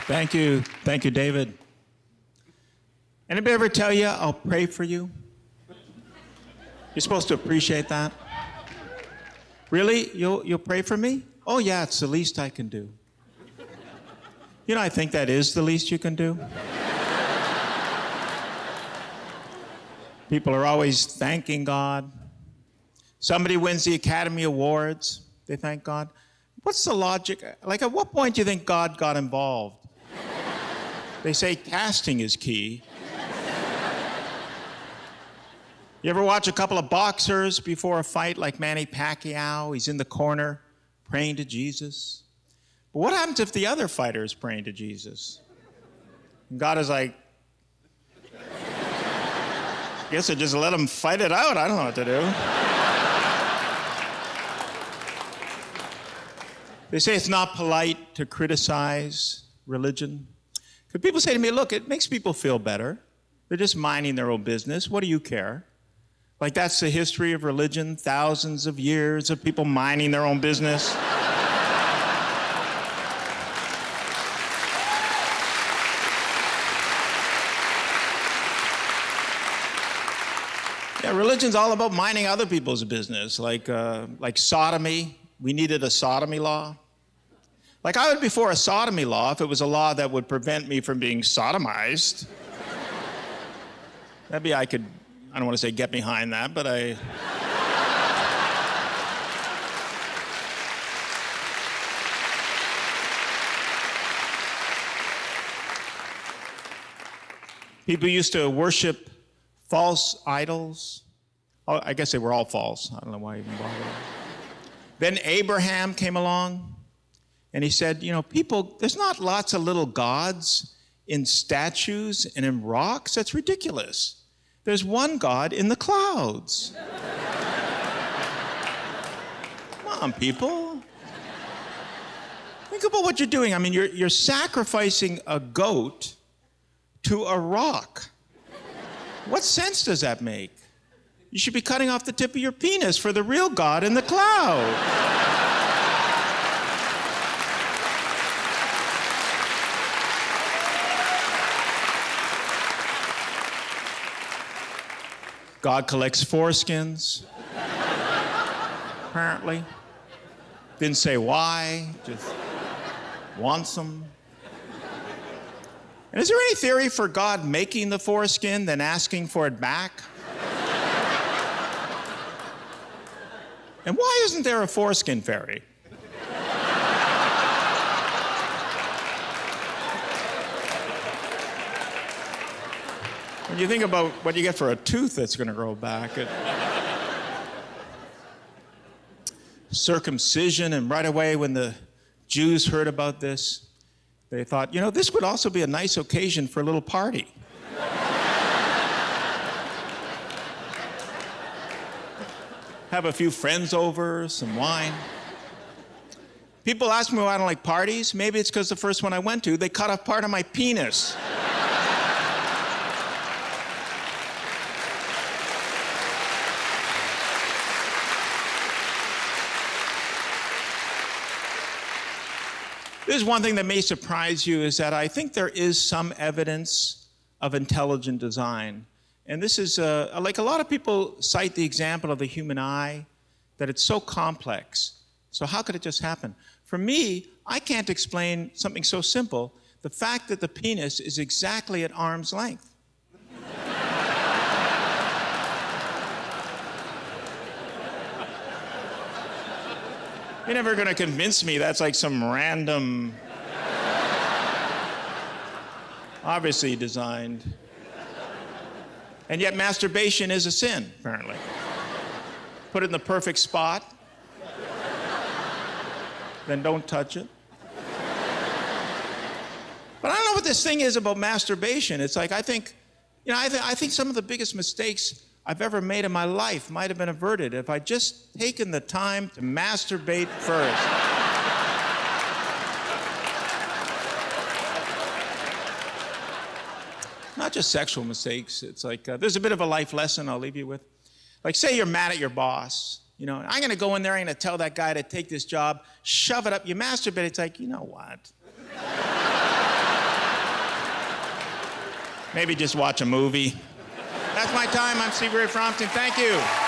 Thank you. Thank you, David. Anybody ever tell you, I'll pray for you? You're supposed to appreciate that. Really? You'll pray for me? Oh, yeah, it's the least I can do. You know, I think that is the least you can do. People are always thanking God. Somebody wins the Academy Awards, they thank God. What's the logic? Like, at what point do you think God got involved? They say casting is key. You ever watch a couple of boxers before a fight, like Manny Pacquiao? He's in the corner praying to Jesus. But what happens if the other fighter is praying to Jesus? And God is like, I guess I just let him fight it out. I don't know what to do. They say it's not polite to criticize religion. Because people say to me, look, it makes people feel better. They're just minding their own business. What do you care? Like, that's the history of religion, thousands of years of people minding their own business. Yeah, religion's all about minding other people's business, like sodomy. We needed a sodomy law. Like, I would be for a sodomy law if it was a law that would prevent me from being sodomized. Maybe I don't want to say get behind that, but people used to worship false idols. Oh, I guess they were all false. I don't know why I even bothered. Then Abraham came along, and he said, you know, people, there's not lots of little gods in statues and in rocks. That's ridiculous. There's one God in the clouds. Come on, people. Think about what you're doing. I mean, you're sacrificing a goat to a rock. What sense does that make? You should be cutting off the tip of your penis for the real God in the cloud. God collects foreskins, apparently. Didn't say why, just wants them. And is there any theory for God making the foreskin, then asking for it back? And why isn't there a foreskin fairy? When you think about what you get for a tooth that's going to grow back, circumcision, and right away when the Jews heard about this, they thought, you know, this would also be a nice occasion for a little party. Have a few friends over, some wine. People ask me why I don't like parties. Maybe it's because the first one I went to, they cut off part of my penis. There's one thing that may surprise you is that I think there is some evidence of intelligent design. And this is, like a lot of people cite the example of the human eye, that it's so complex. So how could it just happen? For me, I can't explain something so simple, the fact that the penis is exactly at arm's length. You're never going to convince me that's like some random, obviously designed. And yet masturbation is a sin, apparently. Put it in the perfect spot, then don't touch it. But I don't know what this thing is about masturbation. It's like, I think some of the biggest mistakes I've ever made in my life might have been averted if I'd just taken the time to masturbate first. Not just sexual mistakes. It's like, there's a bit of a life lesson I'll leave you with. Like, say you're mad at your boss. You know, I'm going to go in there, I'm going to tell that guy to take this job, shove it up, you masturbate. It's like, you know what? Maybe just watch a movie. That's my time. I'm Stevie Ray Fromstein. Thank you.